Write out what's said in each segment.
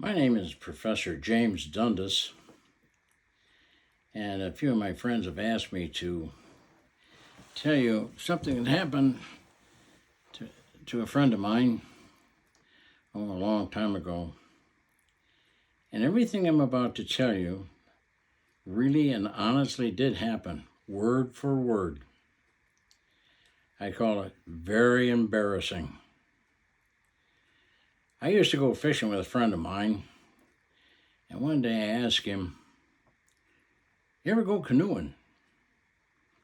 My name is Professor James Dundas, and a few of my friends have asked me to tell you something that happened to a friend of mine a long time ago. And everything I'm about to tell you really and honestly did happen, word for word. I call it very embarrassing. I used to go fishing with a friend of mine, and one day I asked him, "You ever go canoeing?"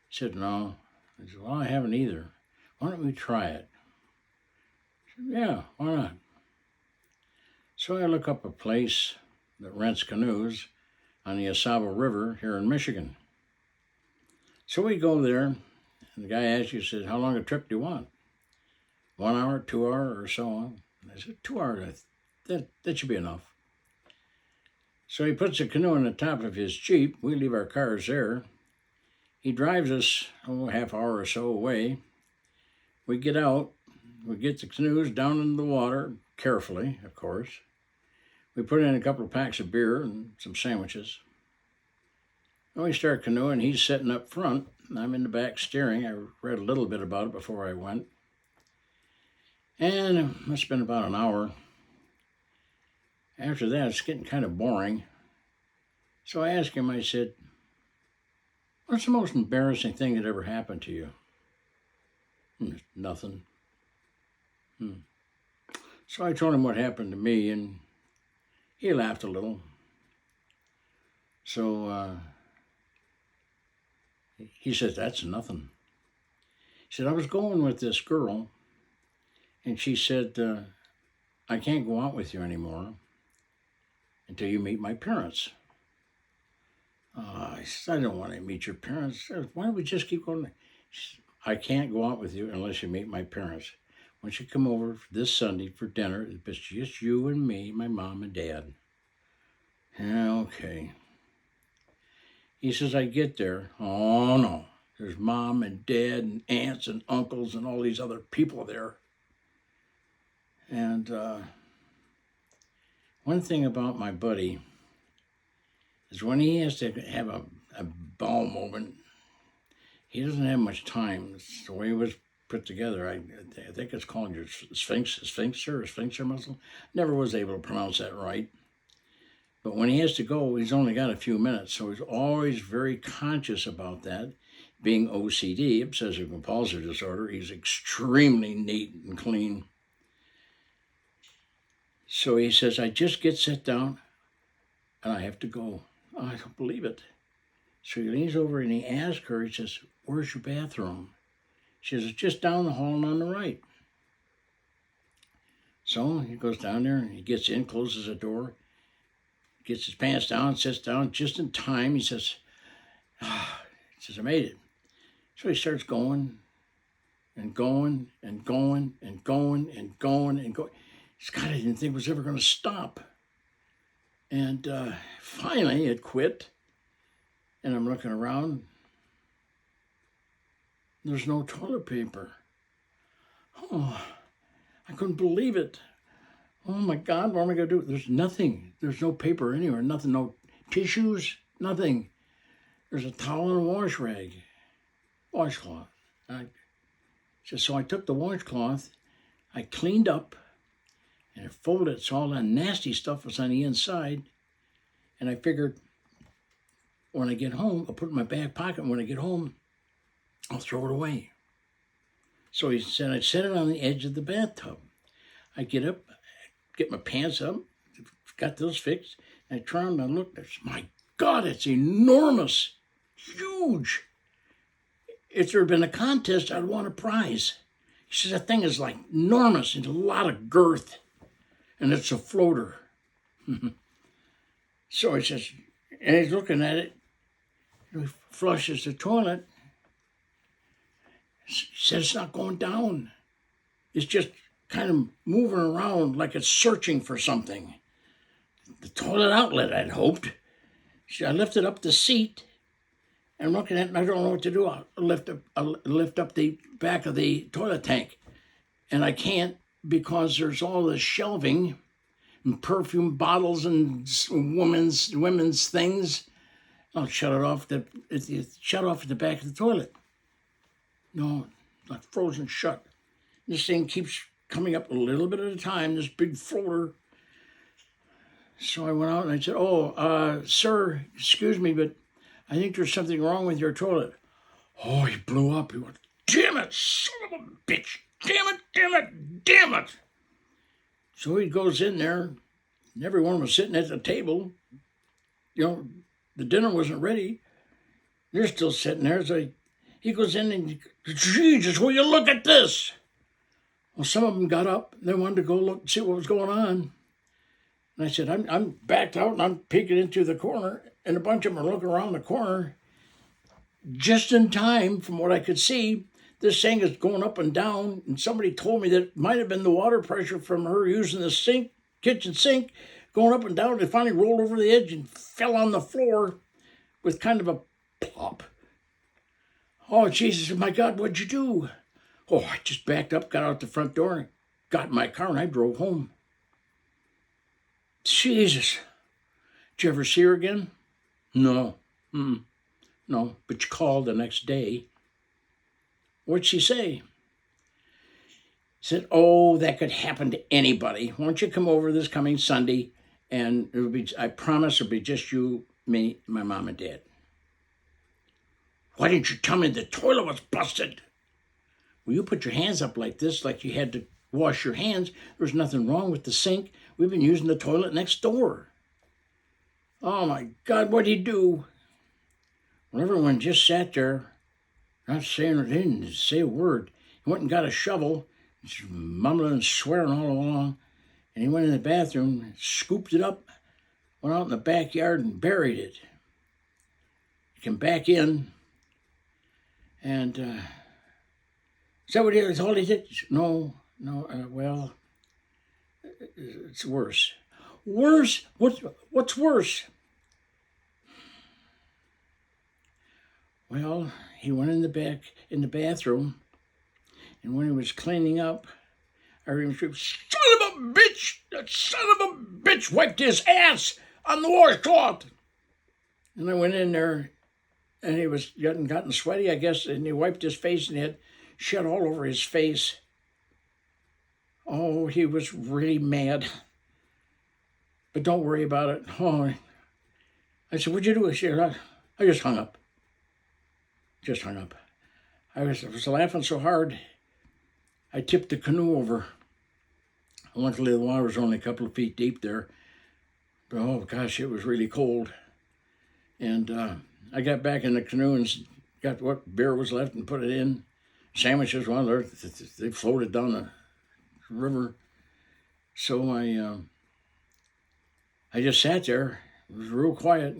He said, "No." I said, "Well, I haven't either. Why don't we try it?" I said, "Yeah, why not?" So I look up a place that rents canoes on the Asaba River here in Michigan. So we go there, and the guy asks you, says, "How long a trip do you want? 1 hour, 2 hour, or so on?" And I said, 2 hours, that should be enough. So he puts the canoe on the top of his Jeep. We leave our cars there. He drives us, half hour or so away. We get out. We get the canoes down into the water, carefully, of course. We put in a couple of packs of beer and some sandwiches. When we start canoeing, he's sitting up front, and I'm in the back steering. I read a little bit about it before I went. And it must have been about an hour. After that, it's getting kind of boring. So I asked him, I said, "What's the most embarrassing thing that ever happened to you?" "Nothing." So I told him what happened to me, and he laughed a little. So he said, "That's nothing." He said, "I was going with this girl, and she said, I can't go out with you anymore until you meet my parents." I said, "I don't want to meet your parents. Why don't we just keep going?" She said, "I can't go out with you unless you meet my parents. Why don't you come over this Sunday for dinner? It's just you and me, my mom and dad." "Yeah, okay." He says, I get there. Oh, no. There's mom and dad and aunts and uncles and all these other people there. And one thing about my buddy is when he has to have a bowel moment, he doesn't have much time. It's the way it was put together. I think it's called your sphincter muscle. Never was able to pronounce that right. But when he has to go, he's only got a few minutes, so he's always very conscious about that. Being OCD, obsessive compulsive disorder, he's extremely neat and clean. So he says, I just get set down and I have to go. I don't believe it. So he leans over and he asks her, he says, "Where's your bathroom?" She says, "It's just down the hall and on the right." So he goes down there and he gets in, closes the door, gets his pants down, sits down just in time. He says, he says, "I made it." So he starts going and going and going and going and going and going. God, I didn't think it was ever going to stop. And finally it quit. And I'm looking around. There's no toilet paper. Oh, I couldn't believe it. Oh my God, what am I going to do? There's nothing. There's no paper anywhere. Nothing, no tissues, nothing. There's a towel and a washcloth. So I took the washcloth, I cleaned up, and I folded it so all that nasty stuff was on the inside. And I figured when I get home, I'll put it in my back pocket. And when I get home, I'll throw it away. So he said I'd set it on the edge of the bathtub. I get up, get my pants up, got those fixed, and I turned and I looked. My God, it's enormous, huge. If there had been a contest, I'd won a prize. He says, that thing is like enormous, and a lot of girth, and it's a floater. So he says, and he's looking at it, he flushes the toilet. He says, it's not going down. It's just kind of moving around like it's searching for something. The toilet outlet, I'd hoped. So I lifted up the seat, and I'm looking at it, and I don't know what to do. I'll lift up the back of the toilet tank, and I can't because there's all this shelving. and perfume bottles and women's things. I'll shut it off. Shut off at the back of the toilet. No, not frozen shut. This thing keeps coming up a little bit at a time. This big floater. So I went out and I said, "Oh, sir, excuse me, but I think there's something wrong with your toilet." Oh, he blew up. He went, "Damn it, son of a bitch! Damn it, damn it, damn it!" So he goes in there, and everyone was sitting at the table. The dinner wasn't ready. They're still sitting there. So he goes in and, "Jesus, will you look at this?" Well, some of them got up. They wanted to go look, see what was going on. And I said, I'm backed out and I'm peeking into the corner. And a bunch of them are looking around the corner. Just in time, from what I could see, this thing is going up and down. And somebody told me that it might have been the water pressure from her using the kitchen sink, going up and down. It finally rolled over the edge and fell on the floor with kind of a plop. Oh, Jesus, my God, what'd you do? Oh, I just backed up, got out the front door, and got in my car, and I drove home. Jesus. Did you ever see her again? No. No, but you called the next day. What'd she say? Said, "Oh, that could happen to anybody. Why don't you come over this coming Sunday, and I promise it'll be just you, me, my mom, and Dad." Why didn't you tell me the toilet was busted? Well, you put your hands up like this, like you had to wash your hands. There's nothing wrong with the sink. We've been using the toilet next door. Oh, my God, what'd he do? Well, everyone just sat there, not saying it, didn't say a word. He went and got a shovel, just mumbling and swearing all along. And he went in the bathroom, scooped it up, went out in the backyard and buried it. He came back in, and is that what he was? All he did? No. Well, it's worse. Worse? What's worse? Well, he went in the bathroom, and when he was cleaning up, I heard him scream, "Son of a bitch! That son of a bitch wiped his ass on the washcloth!" And I went in there, and he was gotten sweaty, I guess, and he wiped his face, and he had shit all over his face. Oh, he was really mad. But don't worry about it. Oh, I said, "What'd you do?" He said, I just hung up. I was laughing so hard, I tipped the canoe over. Luckily, the water was only a couple of feet deep there. But, oh, gosh, it was really cold. And I got back in the canoe and got what beer was left and put it in. Sandwiches, well, they floated down the river. So I just sat there. It was real quiet.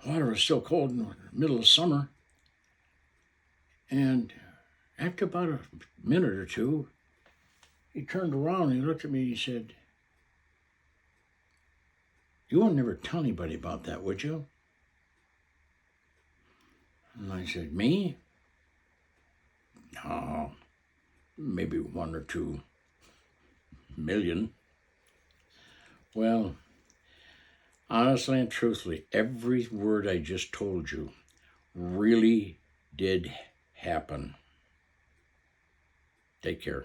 The water was still cold in the middle of summer. And after about a minute or two, he turned around and he looked at me and he said, "You won't never tell anybody about that, would you?" And I said, "Me? No, maybe 1 or 2 million. Well, honestly and truthfully, every word I just told you really did happen. Take care.